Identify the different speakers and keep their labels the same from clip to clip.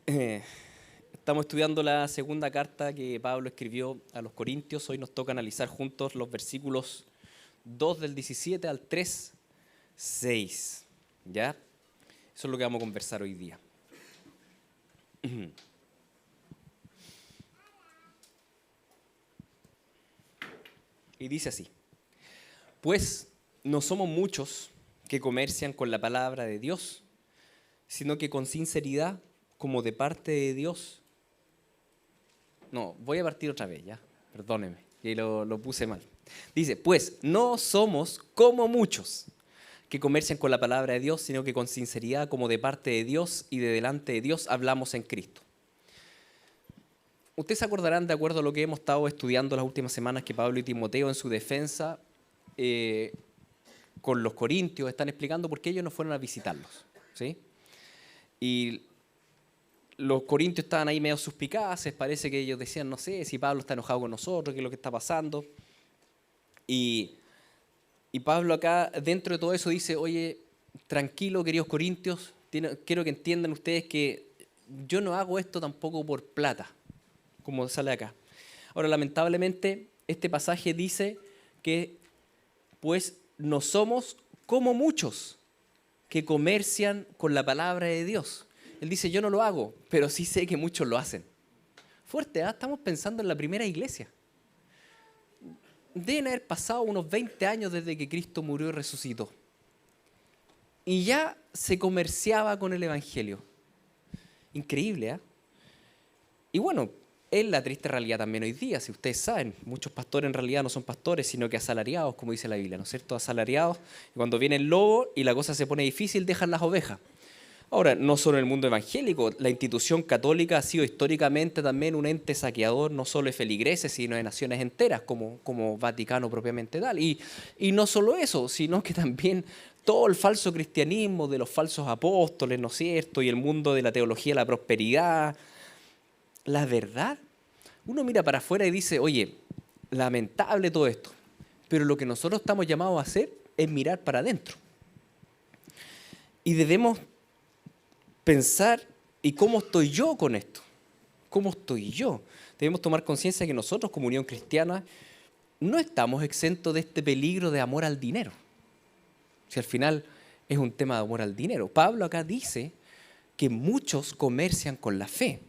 Speaker 1: Eh, Estamos estudiando la segunda carta que Pablo escribió a los Corintios. Hoy nos toca analizar juntos los versículos 2 del 17 al 3, 6. ¿Ya? Eso es lo que vamos a conversar hoy día. Y dice así: Pues no somos muchos que comercian con la palabra de Dios, sino que con sinceridad, como de parte de Dios. No, voy a partir otra vez, ya. Perdóneme, que lo puse mal. Dice, pues no somos como muchos que comercian con la palabra de Dios, sino que con sinceridad, como de parte de Dios y de delante de Dios, hablamos en Cristo. Ustedes se acordarán, de acuerdo a lo que hemos estado estudiando las últimas semanas, que Pablo y Timoteo en su defensa con los corintios están explicando por qué ellos no fueron a visitarlos, ¿sí? Y los corintios estaban ahí medio suspicaces, parece que ellos decían, no sé, si Pablo está enojado con nosotros, qué es lo que está pasando. Y Pablo acá, dentro de todo eso, dice, oye, tranquilo, queridos corintios, quiero que entiendan ustedes que yo no hago esto tampoco por plata, como sale acá. Ahora, lamentablemente, este pasaje dice que, pues, no somos como muchos que comercian con la palabra de Dios. Él dice, yo no lo hago, pero sí sé que muchos lo hacen. Fuerte, ¿eh? Estamos pensando en la primera iglesia. Deben haber pasado unos 20 años desde que Cristo murió y resucitó. Y ya se comerciaba con el Evangelio. Increíble, ¿eh? Y bueno, es la triste realidad también hoy día. Si ustedes saben, muchos pastores en realidad no son pastores, sino que asalariados, como dice la Biblia, ¿no es cierto? Asalariados. Y cuando viene el lobo y la cosa se pone difícil, dejan las ovejas. Ahora, no solo en el mundo evangélico, la institución católica ha sido históricamente también un ente saqueador, no solo de feligreses, sino de naciones enteras, como Vaticano propiamente tal. Y no solo eso, sino que también todo el falso cristianismo de los falsos apóstoles, ¿no es cierto? Y el mundo de la teología de la prosperidad. La verdad, uno mira para afuera y dice, oye, lamentable todo esto, pero lo que nosotros estamos llamados a hacer es mirar para adentro. Y debemos pensar, ¿y cómo estoy yo con esto? ¿Cómo estoy yo? Debemos tomar conciencia de que nosotros, como Unión Cristiana, no estamos exentos de este peligro de amor al dinero. Si al final es un tema de amor al dinero. Pablo acá dice que muchos comercian con la fe.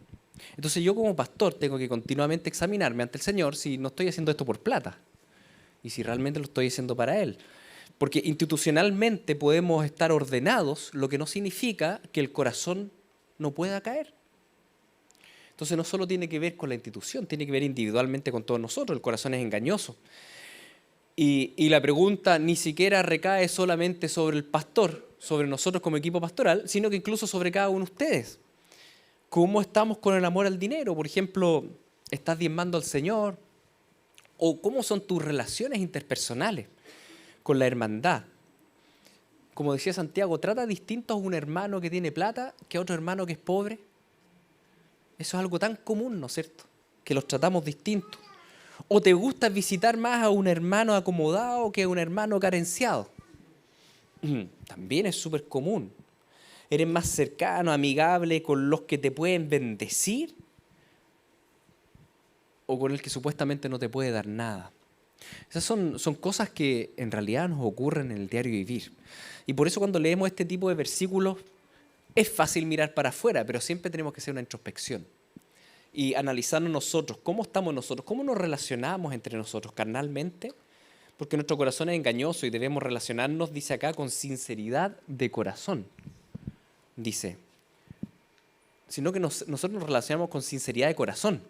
Speaker 1: Entonces yo como pastor tengo que continuamente examinarme ante el Señor si no estoy haciendo esto por plata y si realmente lo estoy haciendo para Él. Porque institucionalmente podemos estar ordenados, lo que no significa que el corazón no pueda caer. Entonces no solo tiene que ver con la institución, tiene que ver individualmente con todos nosotros. El corazón es engañoso. Y la pregunta ni siquiera recae solamente sobre el pastor, sobre nosotros como equipo pastoral, sino que incluso sobre cada uno de ustedes. ¿Cómo estamos con el amor al dinero? Por ejemplo, ¿estás diezmando al Señor? ¿O cómo son tus relaciones interpersonales con la hermandad? Como decía Santiago, trata distinto a un hermano que tiene plata que a otro hermano que es pobre. Eso es algo tan común, ¿no es cierto? Que los tratamos distintos. ¿O te gusta visitar más a un hermano acomodado que a un hermano carenciado? También es súper común. ¿Eres más cercano, amigable con los que te pueden bendecir o con el que supuestamente no te puede dar nada? Esas son cosas que en realidad nos ocurren en el diario vivir. Y por eso cuando leemos este tipo de versículos es fácil mirar para afuera, pero siempre tenemos que hacer una introspección y analizarnos nosotros, cómo estamos nosotros, cómo nos relacionamos entre nosotros carnalmente, porque nuestro corazón es engañoso y debemos relacionarnos, dice acá, con sinceridad de corazón. Dice, sino que nosotros nos relacionamos con sinceridad de corazón.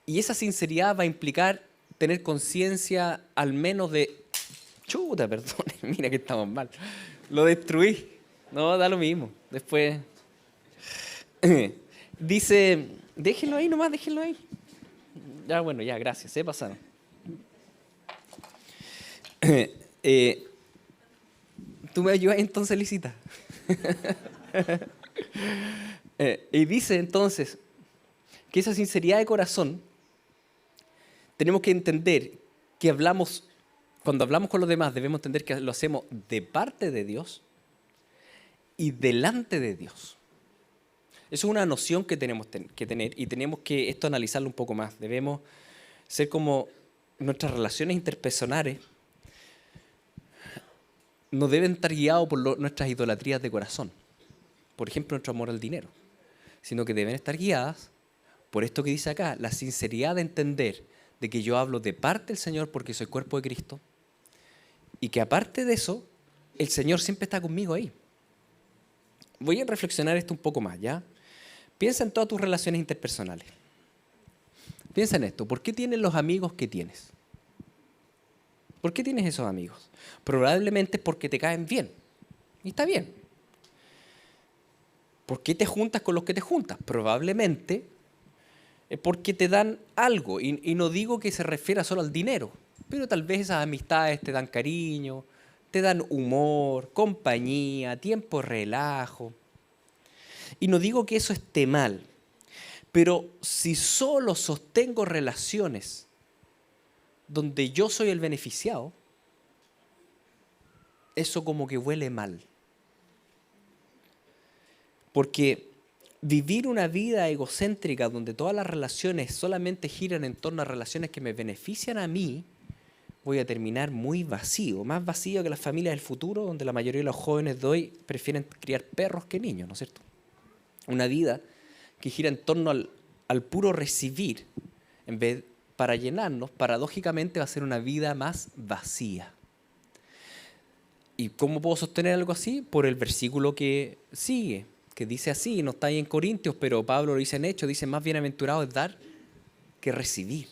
Speaker 1: Y esa sinceridad va a implicar tener conciencia al menos de... Chuta, perdón, mira que estamos mal. Lo destruí. No, da lo mismo. Después... Dice, déjenlo ahí nomás, déjenlo ahí. Ya, bueno, ya, gracias, se pasaron. ¿Tú me ayudas entonces, Licita? Y dice entonces que esa sinceridad de corazón tenemos que entender que cuando hablamos con los demás, debemos entender que lo hacemos de parte de Dios y delante de Dios. Eso es una noción que tenemos que tener y tenemos que esto analizarlo un poco más. Debemos ser como nuestras relaciones interpersonales no deben estar guiados por nuestras idolatrías de corazón. Por ejemplo, nuestro amor al dinero. Sino que deben estar guiadas por esto que dice acá, la sinceridad de entender de que yo hablo de parte del Señor porque soy cuerpo de Cristo y que aparte de eso, el Señor siempre está conmigo ahí. Voy a reflexionar esto un poco más, ¿ya? Piensa en todas tus relaciones interpersonales. Piensa en esto, ¿por qué tienes los amigos que tienes? ¿Por qué tienes esos amigos? Probablemente es porque te caen bien. Y está bien. ¿Por qué te juntas con los que te juntas? Probablemente es porque te dan algo. Y no digo que se refiera solo al dinero, pero tal vez esas amistades te dan cariño, te dan humor, compañía, tiempo de relajo. Y no digo que eso esté mal, pero si solo sostengo relaciones donde yo soy el beneficiado, eso como que huele mal. Porque vivir una vida egocéntrica donde todas las relaciones solamente giran en torno a relaciones que me benefician a mí, voy a terminar muy vacío, más vacío que las familias del futuro, donde la mayoría de los jóvenes de hoy prefieren criar perros que niños, ¿no es cierto? Una vida que gira en torno al puro recibir, en vez para llenarnos, paradójicamente va a ser una vida más vacía. ¿Y cómo puedo sostener algo así? Por el versículo que sigue, que dice así, no está ahí en Corintios, pero Pablo lo dice en Hechos, dice, más bienaventurado es dar que recibir.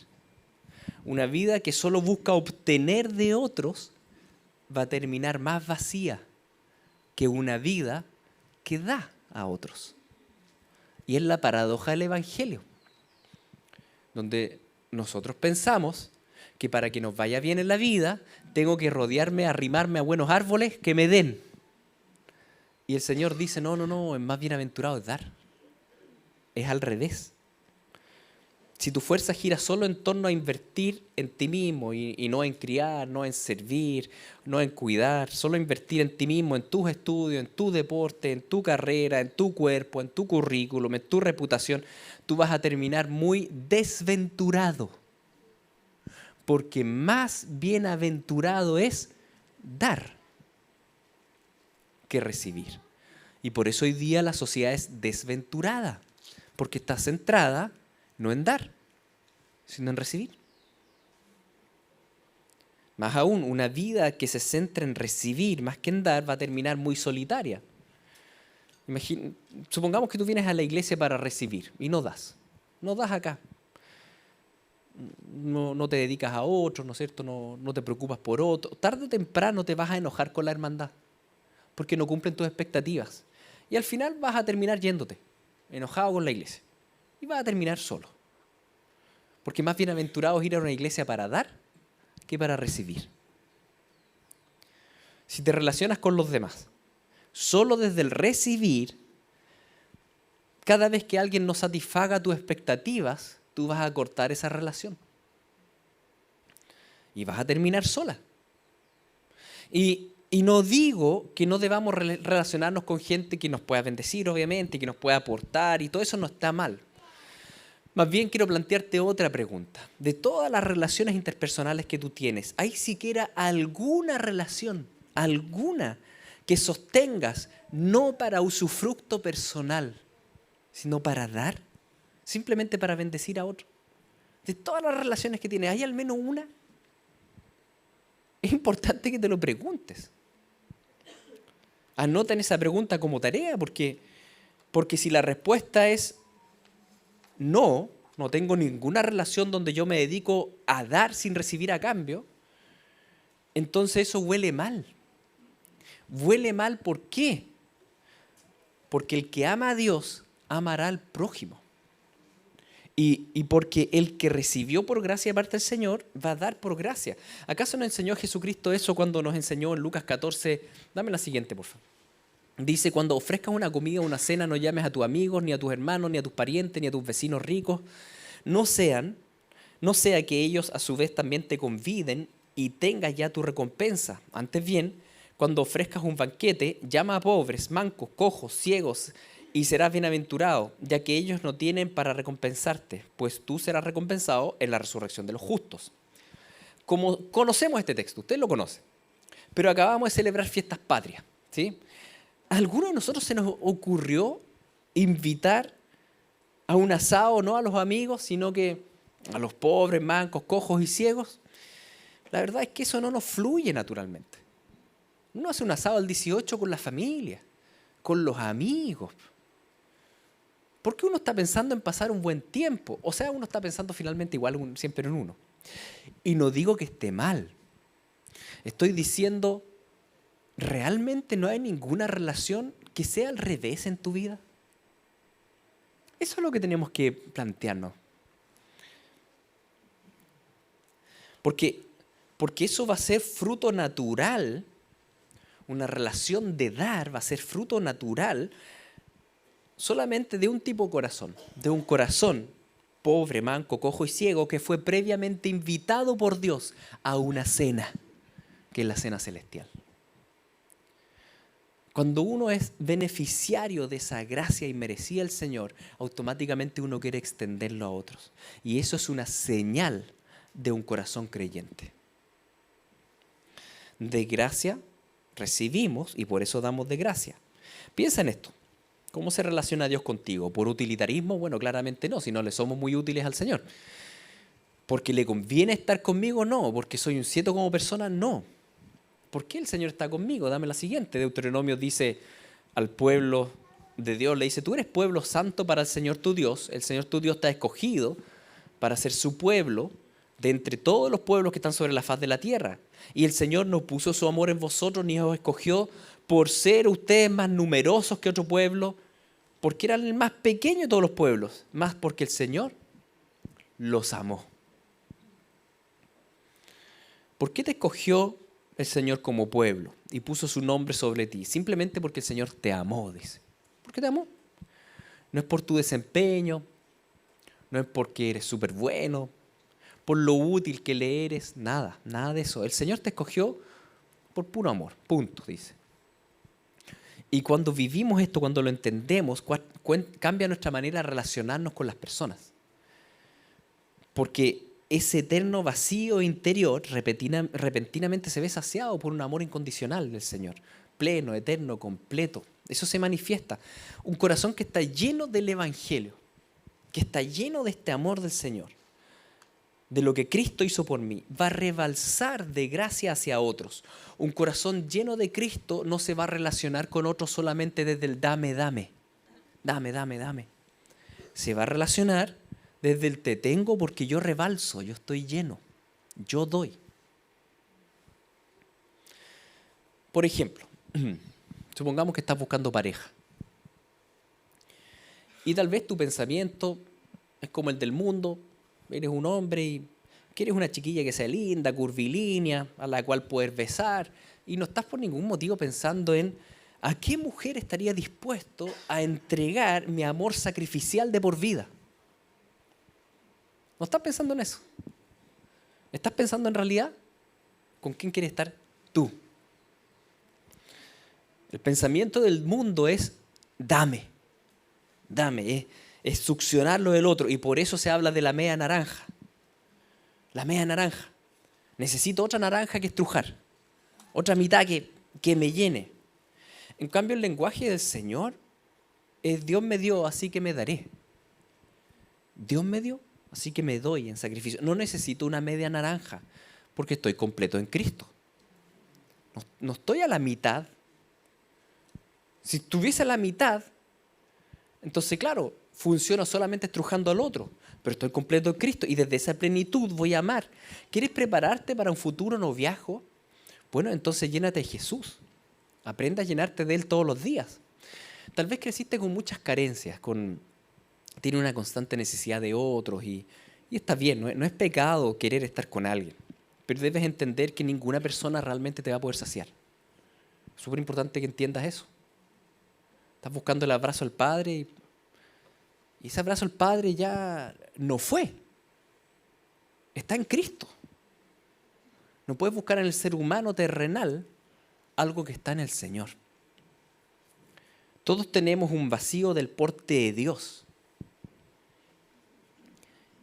Speaker 1: Una vida que solo busca obtener de otros va a terminar más vacía que una vida que da a otros. Y es la paradoja del Evangelio, donde nosotros pensamos que para que nos vaya bien en la vida, tengo que rodearme, arrimarme a buenos árboles que me den. Y el Señor dice, no, es más bienaventurado es dar. Es al revés. Si tu fuerza gira solo en torno a invertir en ti mismo y no en criar, no en servir, no en cuidar, solo invertir en ti mismo, en tus estudios, en tu deporte, en tu carrera, en tu cuerpo, en tu currículum, en tu reputación, tú vas a terminar muy desventurado. Porque más bienaventurado es dar que recibir. Y por eso hoy día la sociedad es desventurada, porque está centrada no en dar, sino en recibir. Más aún, una vida que se centra en recibir más que en dar va a terminar muy solitaria. Supongamos que tú vienes a la iglesia para recibir y no das. No das acá. No te dedicas a otros, ¿no es cierto? No te preocupas por otros. Tarde o temprano te vas a enojar con la hermandad porque no cumplen tus expectativas. Y al final vas a terminar yéndote, enojado con la iglesia. Y vas a terminar solo. Porque más bienaventurado es ir a una iglesia para dar que para recibir. Si te relacionas con los demás solo desde el recibir, cada vez que alguien no satisfaga tus expectativas, tú vas a cortar esa relación. Y vas a terminar sola. Y no digo que no debamos relacionarnos con gente que nos pueda bendecir, obviamente, que nos pueda aportar, y todo eso no está mal. Más bien quiero plantearte otra pregunta. De todas las relaciones interpersonales que tú tienes, ¿hay siquiera alguna relación, alguna, que sostengas no para usufructo personal, sino para dar? Simplemente para bendecir a otro. De todas las relaciones que tienes, ¿hay al menos una? Es importante que te lo preguntes. Anoten esa pregunta como tarea, porque si la respuesta es no tengo ninguna relación donde yo me dedico a dar sin recibir a cambio, entonces eso huele mal. Huele mal, ¿por qué? Porque el que ama a Dios amará al prójimo. Y porque el que recibió por gracia de parte del Señor va a dar por gracia. ¿Acaso no enseñó Jesucristo eso cuando nos enseñó en Lucas 14? Dame la siguiente, por favor. Dice, cuando ofrezcas una comida o una cena, no llames a tus amigos, ni a tus hermanos, ni a tus parientes, ni a tus vecinos ricos. No sea que ellos a su vez también te conviden y tengas ya tu recompensa. Antes bien, cuando ofrezcas un banquete, llama a pobres, mancos, cojos, ciegos Y serás bienaventurado, ya que ellos no tienen para recompensarte, pues tú serás recompensado en la resurrección de los justos. Como conocemos este texto, usted lo conoce, pero acabamos de celebrar fiestas patrias, ¿sí? ¿A alguno de nosotros se nos ocurrió invitar a un asado no a los amigos, sino que a los pobres, mancos, cojos y ciegos? La verdad es que eso no nos fluye naturalmente. Uno hace un asado al 18 con la familia, con los amigos. Porque uno está pensando en pasar un buen tiempo. O sea, uno está pensando finalmente igual siempre en uno. Y no digo que esté mal. Estoy diciendo, ¿realmente no hay ninguna relación que sea al revés en tu vida? Eso es lo que tenemos que plantearnos. Porque eso va a ser fruto natural, una relación de dar va a ser fruto natural solamente de un tipo de corazón, de un corazón pobre, manco, cojo y ciego que fue previamente invitado por Dios a una cena, que es la cena celestial. Cuando uno es beneficiario de esa gracia inmerecida del Señor, automáticamente uno quiere extenderlo a otros. Y eso es una señal de un corazón creyente. De gracia recibimos y por eso damos de gracia. Piensa en esto. ¿Cómo se relaciona Dios contigo? ¿Por utilitarismo? Bueno, claramente no, si no le somos muy útiles al Señor. ¿Porque le conviene estar conmigo? No. ¿Porque soy un cieto como persona? No. ¿Por qué el Señor está conmigo? Dame la siguiente. Deuteronomio dice al pueblo de Dios, le dice, tú eres pueblo santo para el Señor tu Dios. El Señor tu Dios te ha escogido para ser su pueblo de entre todos los pueblos que están sobre la faz de la tierra. Y el Señor no puso su amor en vosotros ni os escogió por ser ustedes más numerosos que otro pueblo, porque eran el más pequeño de todos los pueblos, más porque el Señor los amó. ¿Por qué te escogió el Señor como pueblo y puso su nombre sobre ti? Simplemente porque el Señor te amó, dice. ¿Por qué te amó? No es por tu desempeño, no es porque eres súper bueno, por lo útil que le eres, nada de eso. El Señor te escogió por puro amor, punto, dice. Y cuando vivimos esto, cuando lo entendemos, cambia nuestra manera de relacionarnos con las personas. Porque ese eterno vacío interior repentinamente se ve saciado por un amor incondicional del Señor. Pleno, eterno, completo. Eso se manifiesta. Un corazón que está lleno del Evangelio, que está lleno de este amor del Señor, de lo que Cristo hizo por mí, va a rebalsar de gracia hacia otros. Un corazón lleno de Cristo no se va a relacionar con otros solamente desde el dame, dame. Dame, dame, dame. Se va a relacionar desde el te tengo porque yo rebalso, yo estoy lleno, yo doy. Por ejemplo, supongamos que estás buscando pareja. Y tal vez tu pensamiento es como el del mundo. Eres un hombre y quieres una chiquilla que sea linda, curvilínea, a la cual poder besar, y no estás por ningún motivo pensando en ¿a qué mujer estaría dispuesto a entregar mi amor sacrificial de por vida? No estás pensando en eso. Estás pensando en realidad con quién quieres estar tú. El pensamiento del mundo es dame, dame, es succionar lo del otro, y por eso se habla de la media naranja. La media naranja. Necesito otra naranja que estrujar, otra mitad que me llene. En cambio, el lenguaje del Señor es Dios me dio, así que me daré. Dios me dio, así que me doy en sacrificio. No necesito una media naranja, porque estoy completo en Cristo. No estoy a la mitad. Si estuviese a la mitad, entonces claro, funciona solamente estrujando al otro, pero estoy completo en Cristo y desde esa plenitud voy a amar. ¿Quieres prepararte para un futuro noviazgo? Bueno, entonces llénate de Jesús. Aprende a llenarte de Él todos los días. Tal vez creciste con muchas carencias, tienes una constante necesidad de otros y está bien, no es pecado querer estar con alguien, pero debes entender que ninguna persona realmente te va a poder saciar. Es súper importante que entiendas eso. Estás buscando el abrazo del Padre y ese abrazo al Padre ya no fue. Está en Cristo. No puedes buscar en el ser humano terrenal algo que está en el Señor. Todos tenemos un vacío del porte de Dios.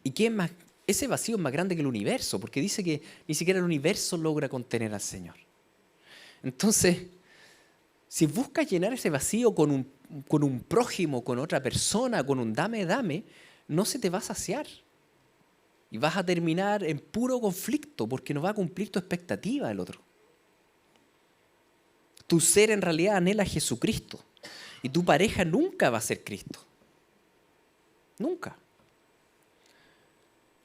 Speaker 1: ¿Y qué es más? Ese vacío es más grande que el universo, porque dice que ni siquiera el universo logra contener al Señor. Entonces, si buscas llenar ese vacío con un prójimo, con otra persona, con un dame, no se te va a saciar. Y vas a terminar en puro conflicto, porque no va a cumplir tu expectativa el otro. Tu ser en realidad anhela a Jesucristo. Y tu pareja nunca va a ser Cristo. Nunca.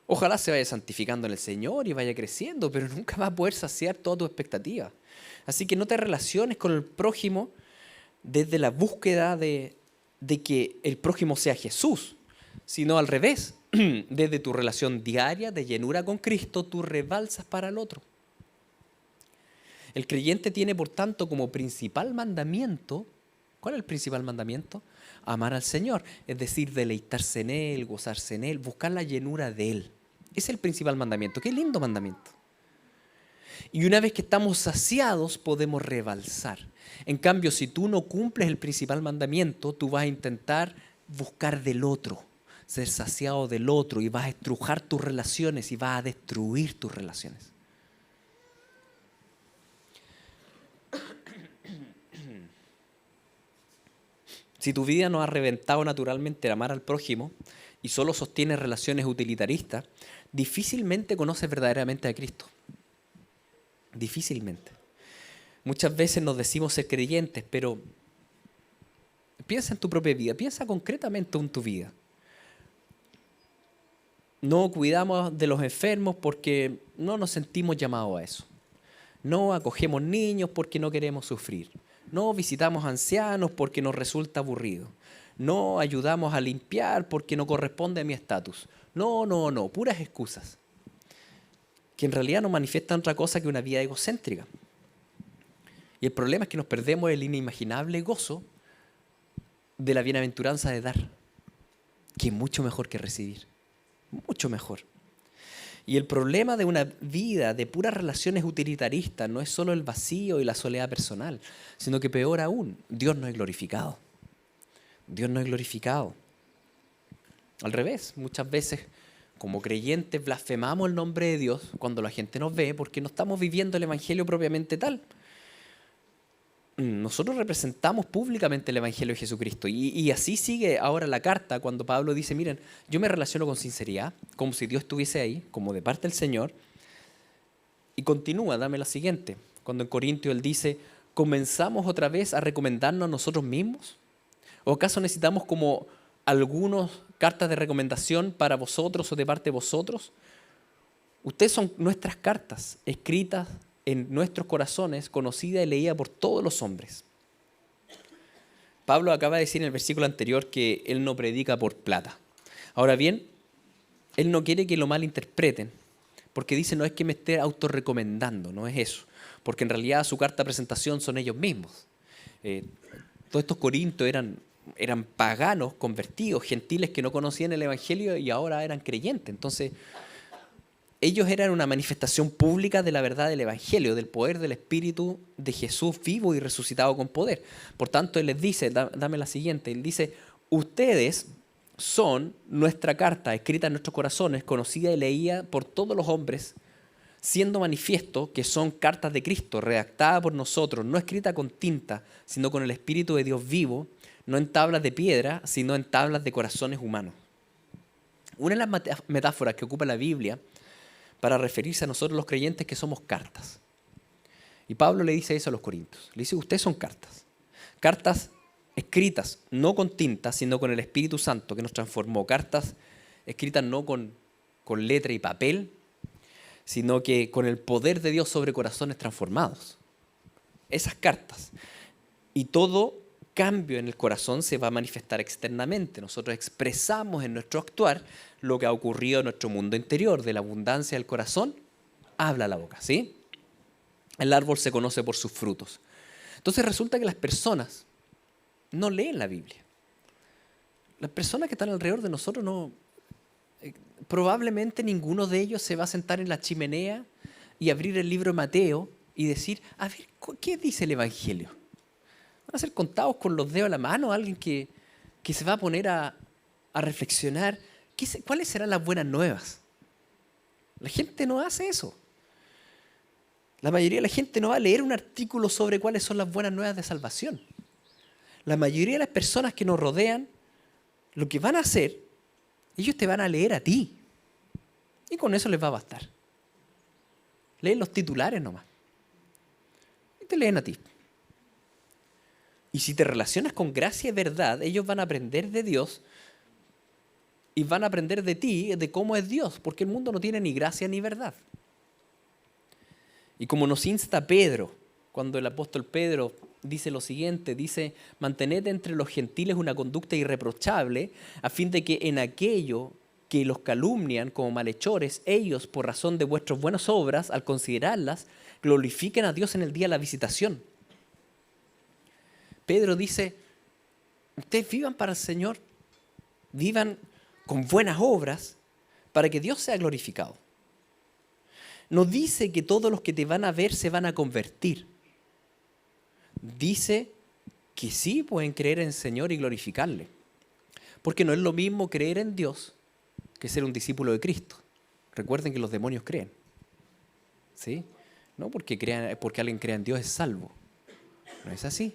Speaker 1: Ojalá se vaya santificando en el Señor y vaya creciendo, pero nunca va a poder saciar toda tu expectativa. Así que no te relaciones con el prójimo desde la búsqueda de que el prójimo sea Jesús, sino al revés. Desde tu relación diaria de llenura con Cristo, tú rebalsas para el otro. El creyente tiene, por tanto, como principal mandamiento, ¿cuál es el principal mandamiento? Amar al Señor, es decir, deleitarse en Él, gozarse en Él, buscar la llenura de Él. Ese es el principal mandamiento. ¡Qué lindo mandamiento! Y una vez que estamos saciados, podemos rebalsar. En cambio, si tú no cumples el principal mandamiento, tú vas a intentar buscar del otro, ser saciado del otro, y vas a estrujar tus relaciones y vas a destruir tus relaciones. Si tu vida no ha reventado naturalmente el amar al prójimo y solo sostienes relaciones utilitaristas, difícilmente conoces verdaderamente a Cristo. Difícilmente. Muchas veces nos decimos ser creyentes, pero piensa en tu propia vida, piensa concretamente en tu vida. No cuidamos de los enfermos porque no nos sentimos llamados a eso. No acogemos niños porque no queremos sufrir. No visitamos ancianos porque nos resulta aburrido. No ayudamos a limpiar porque no corresponde a mi estatus. No, puras excusas. Que en realidad no manifiestan otra cosa que una vida egocéntrica. Y el problema es que nos perdemos el inimaginable gozo de la bienaventuranza de dar, que es mucho mejor que recibir. Mucho mejor. Y el problema de una vida de puras relaciones utilitaristas no es solo el vacío y la soledad personal, sino que peor aún, Dios no es glorificado. Dios no es glorificado. Al revés, muchas veces como creyentes blasfemamos el nombre de Dios cuando la gente nos ve porque no estamos viviendo el Evangelio propiamente tal. Nosotros representamos públicamente el Evangelio de Jesucristo y así sigue ahora la carta cuando Pablo dice, miren, yo me relaciono con sinceridad, como si Dios estuviese ahí, como de parte del Señor, y continúa, dame la siguiente, cuando en Corintios él dice, ¿comenzamos otra vez a recomendarnos a nosotros mismos? ¿O acaso necesitamos como algunas cartas de recomendación para vosotros o de parte de vosotros? Ustedes son nuestras cartas, escritas en nuestros corazones, conocida y leída por todos los hombres. Pablo acaba de decir en el versículo anterior que él no predica por plata. Ahora bien, él no quiere que lo malinterpreten, porque dice no es que me esté autorrecomendando, no es eso, porque en realidad su carta de presentación son ellos mismos. Todos estos corintios eran paganos, convertidos, gentiles que no conocían el Evangelio y ahora eran creyentes. Entonces, ellos eran una manifestación pública de la verdad del Evangelio, del poder del Espíritu de Jesús vivo y resucitado con poder. Por tanto, él les dice, dame la siguiente, él dice, ustedes son nuestra carta escrita en nuestros corazones, conocida y leída por todos los hombres, siendo manifiesto que son cartas de Cristo, redactadas por nosotros, no escrita con tinta, sino con el Espíritu de Dios vivo, no en tablas de piedra, sino en tablas de corazones humanos. Una de las metáforas que ocupa la Biblia para referirse a nosotros los creyentes que somos cartas. Y Pablo le dice eso a los corintios. Le dice, ustedes son cartas. Cartas escritas, no con tinta, sino con el Espíritu Santo que nos transformó. Cartas escritas no con letra y papel, sino que con el poder de Dios sobre corazones transformados. Esas cartas. Y todo cambio en el corazón se va a manifestar externamente. Nosotros expresamos en nuestro actuar lo que ha ocurrido en nuestro mundo interior. De la abundancia del corazón, habla la boca, ¿sí? El árbol se conoce por sus frutos. Entonces resulta que las personas no leen la Biblia. Las personas que están alrededor de nosotros no... probablemente ninguno de ellos se va a sentar en la chimenea y abrir el libro de Mateo y decir, a ver, ¿qué dice el Evangelio? a ser contados con los dedos de la mano, alguien que se va a poner a reflexionar. ¿Cuáles serán las buenas nuevas? La gente no hace eso. La mayoría de la gente no va a leer un artículo sobre cuáles son las buenas nuevas de salvación. La mayoría de las personas que nos rodean, lo que van a hacer, ellos te van a leer a ti. Y con eso les va a bastar. Leen los titulares nomás. Y te leen a ti. Y si te relacionas con gracia y verdad, ellos van a aprender de Dios y van a aprender de ti, de cómo es Dios, porque el mundo no tiene ni gracia ni verdad. Y como nos insta Pedro, cuando el apóstol Pedro dice lo siguiente, dice, mantened entre los gentiles una conducta irreprochable, a fin de que en aquello que los calumnian como malhechores, ellos, por razón de vuestras buenas obras, al considerarlas, glorifiquen a Dios en el día de la visitación. Pedro dice, ustedes vivan para el Señor, vivan con buenas obras, para que Dios sea glorificado. No dice que todos los que te van a ver se van a convertir. Dice que sí pueden creer en el Señor y glorificarle. Porque no es lo mismo creer en Dios que ser un discípulo de Cristo. Recuerden que los demonios creen. ¿Sí? No porque alguien crea en Dios es salvo. No es así.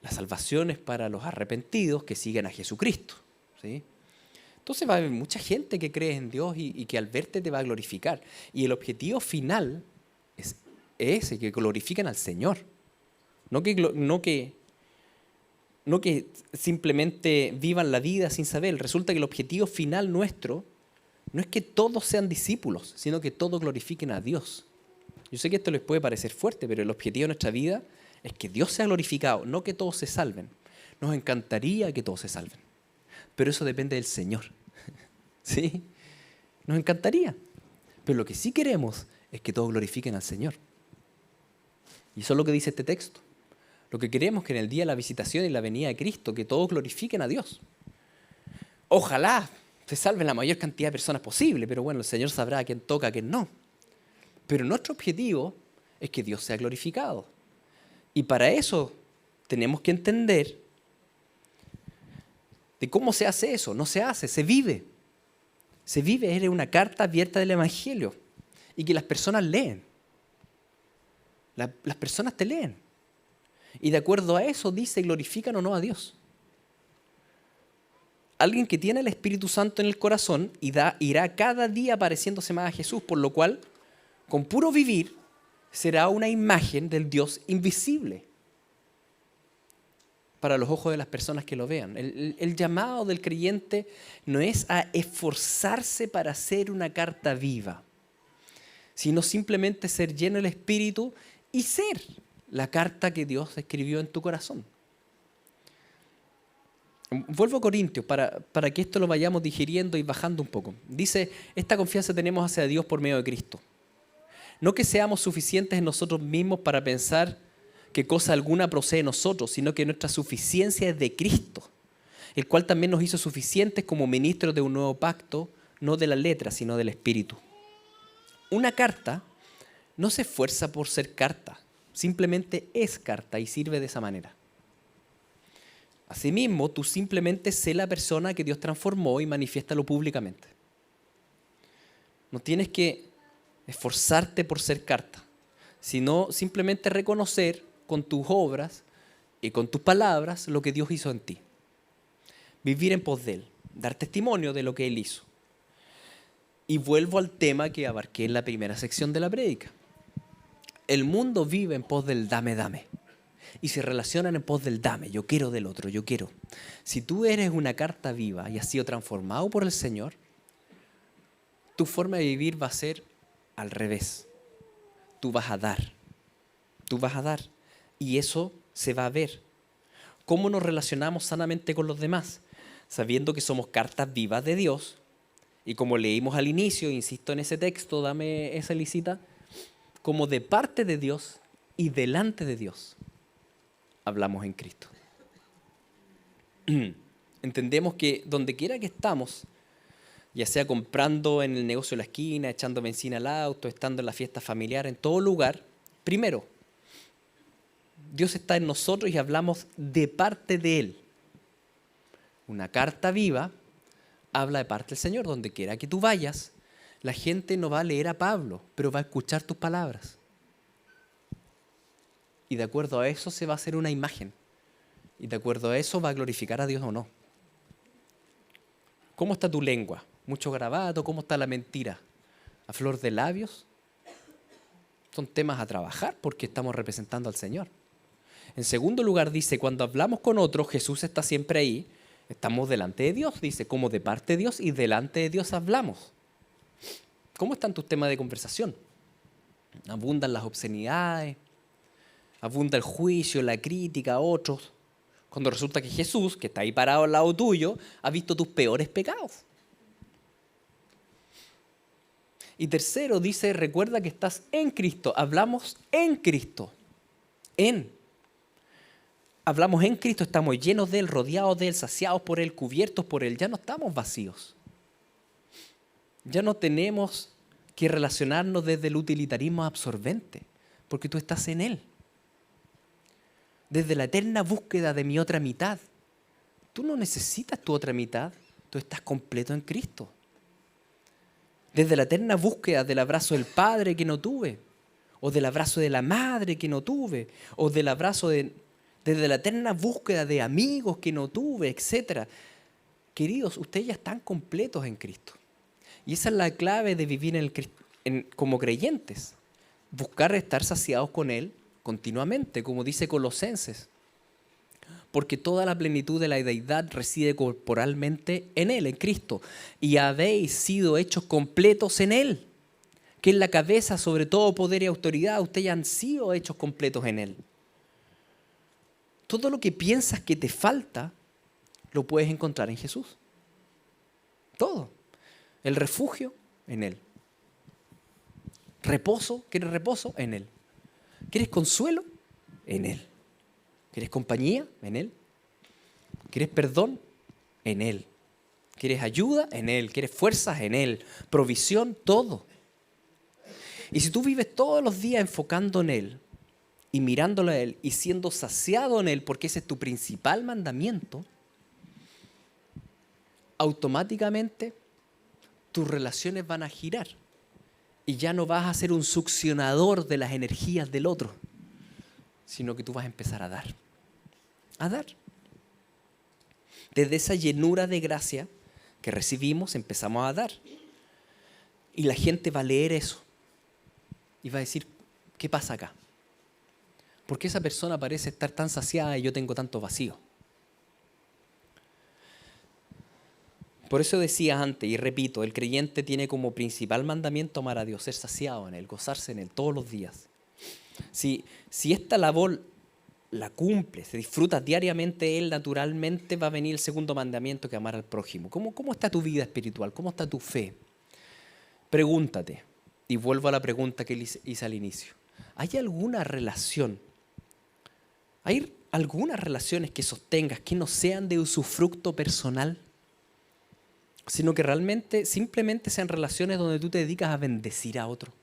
Speaker 1: La salvación es para los arrepentidos que siguen a Jesucristo. ¿Sí? Entonces va a haber mucha gente que cree en Dios y que al verte te va a glorificar. Y el objetivo final es ese, que glorifiquen al Señor. No que simplemente vivan la vida sin saber. Resulta que el objetivo final nuestro no es que todos sean discípulos, sino que todos glorifiquen a Dios. Yo sé que esto les puede parecer fuerte, pero el objetivo de nuestra vida es que Dios sea glorificado, no que todos se salven. Nos encantaría que todos se salven, pero eso depende del Señor. ¿Sí? Nos encantaría. Pero lo que sí queremos es que todos glorifiquen al Señor. Y eso es lo que dice este texto. Lo que queremos es que en el día de la visitación y la venida de Cristo, que todos glorifiquen a Dios. Ojalá se salven la mayor cantidad de personas posible, pero bueno, el Señor sabrá a quién toca, a quién no. Pero nuestro objetivo es que Dios sea glorificado. Y para eso tenemos que entender de cómo se hace eso. No se hace, se vive. Se vive, es una carta abierta del Evangelio y que las personas leen. Las personas te leen. Y de acuerdo a eso dice, glorifican o no a Dios. Alguien que tiene el Espíritu Santo en el corazón irá cada día pareciéndose más a Jesús, por lo cual, con puro vivir, será una imagen del Dios invisible para los ojos de las personas que lo vean. El llamado del creyente no es a esforzarse para ser una carta viva, sino simplemente ser lleno del Espíritu y ser la carta que Dios escribió en tu corazón. Vuelvo a Corintios para que esto lo vayamos digiriendo y bajando un poco. Dice, esta confianza tenemos hacia Dios por medio de Cristo. No que seamos suficientes en nosotros mismos para pensar que cosa alguna procede de nosotros, sino que nuestra suficiencia es de Cristo, el cual también nos hizo suficientes como ministros de un nuevo pacto, no de la letra, sino del Espíritu. Una carta no se esfuerza por ser carta, simplemente es carta y sirve de esa manera. Asimismo, tú simplemente sé la persona que Dios transformó y manifiéstalo públicamente. No tienes que esforzarte por ser carta, sino simplemente reconocer con tus obras y con tus palabras lo que Dios hizo en ti. Vivir en pos de Él, dar testimonio de lo que Él hizo. Y vuelvo al tema que abarqué en la primera sección de la prédica. El mundo vive en pos del dame, dame. Y se relacionan en pos del dame, yo quiero del otro, yo quiero. Si tú eres una carta viva y has sido transformado por el Señor, tu forma de vivir va a ser al revés. Tú vas a dar. Tú vas a dar. Y eso se va a ver. ¿Cómo nos relacionamos sanamente con los demás? Sabiendo que somos cartas vivas de Dios. Y como leímos al inicio, insisto en ese texto, dame esa licita, como de parte de Dios y delante de Dios hablamos en Cristo. Entendemos que donde quiera que estamos, ya sea comprando en el negocio de la esquina, echando benzina al auto, estando en la fiesta familiar, en todo lugar, primero, Dios está en nosotros y hablamos de parte de Él. Una carta viva habla de parte del Señor. Donde quiera que tú vayas, la gente no va a leer a Pablo, pero va a escuchar tus palabras. Y de acuerdo a eso se va a hacer una imagen. Y de acuerdo a eso va a glorificar a Dios o no. ¿Cómo está tu lengua? ¿Mucho garabato? ¿Cómo está la mentira? ¿A flor de labios? Son temas a trabajar porque estamos representando al Señor. En segundo lugar dice, cuando hablamos con otros, Jesús está siempre ahí. Estamos delante de Dios, dice, como de parte de Dios y delante de Dios hablamos. ¿Cómo están tus temas de conversación? ¿Abundan las obscenidades? ¿Abunda el juicio, la crítica a otros? Cuando resulta que Jesús, que está ahí parado al lado tuyo, ha visto tus peores pecados. Y tercero dice, recuerda que estás en Cristo. Hablamos en Cristo. Hablamos en Cristo, estamos llenos de Él, rodeados de Él, saciados por Él, cubiertos por Él. Ya no estamos vacíos. Ya no tenemos que relacionarnos desde el utilitarismo absorbente, porque tú estás en Él. Desde la eterna búsqueda de mi otra mitad. Tú no necesitas tu otra mitad, tú estás completo en Cristo. Desde la eterna búsqueda del abrazo del Padre que no tuve, o del abrazo de la Madre que no tuve, o del abrazo desde la eterna búsqueda de amigos que no tuve, etc. Queridos, ustedes ya están completos en Cristo. Y esa es la clave de vivir como creyentes. Buscar estar saciados con Él continuamente, como dice Colosenses. Porque toda la plenitud de la deidad reside corporalmente en Él, en Cristo. Y habéis sido hechos completos en Él, que es la cabeza sobre todo poder y autoridad. Ustedes han sido hechos completos en Él. Todo lo que piensas que te falta, lo puedes encontrar en Jesús. Todo. El refugio, en Él. Reposo, ¿quieres reposo? En Él. ¿Quieres consuelo? En Él. ¿Quieres compañía? En Él. ¿Quieres perdón? En Él. ¿Quieres ayuda? En Él. ¿Quieres fuerzas? En Él. Provisión, todo. Y si tú vives todos los días enfocando en Él y mirándolo a Él y siendo saciado en Él, porque ese es tu principal mandamiento, automáticamente tus relaciones van a girar y ya no vas a ser un succionador de las energías del otro, sino que tú vas a empezar a dar. A dar. Desde esa llenura de gracia que recibimos, empezamos a dar. Y la gente va a leer eso y va a decir, ¿qué pasa acá? ¿Por qué esa persona parece estar tan saciada y yo tengo tanto vacío? Por eso decía antes, y repito, el creyente tiene como principal mandamiento amar a Dios, ser saciado en Él, gozarse en Él todos los días. Si esta labor la cumple, se disfruta diariamente Él, naturalmente va a venir el segundo mandamiento, que es amar al prójimo. ¿Cómo está tu vida espiritual? ¿Cómo está tu fe? Pregúntate, y vuelvo a la pregunta que hice al inicio. ¿Hay alguna relación? ¿Hay algunas relaciones que sostengas que no sean de usufructo personal? Sino que realmente, simplemente sean relaciones donde tú te dedicas a bendecir a otro.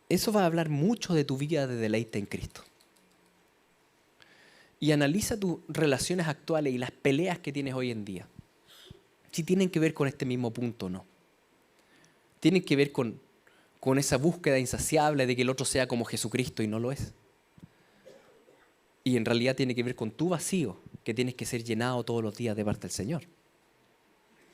Speaker 1: Eso va a hablar mucho de tu vida de deleite en Cristo. Y analiza tus relaciones actuales y las peleas que tienes hoy en día. Si tienen que ver con este mismo punto o no. Tienen que ver con esa búsqueda insaciable de que el otro sea como Jesucristo y no lo es. Y en realidad tiene que ver con tu vacío, que tienes que ser llenado todos los días de parte del Señor.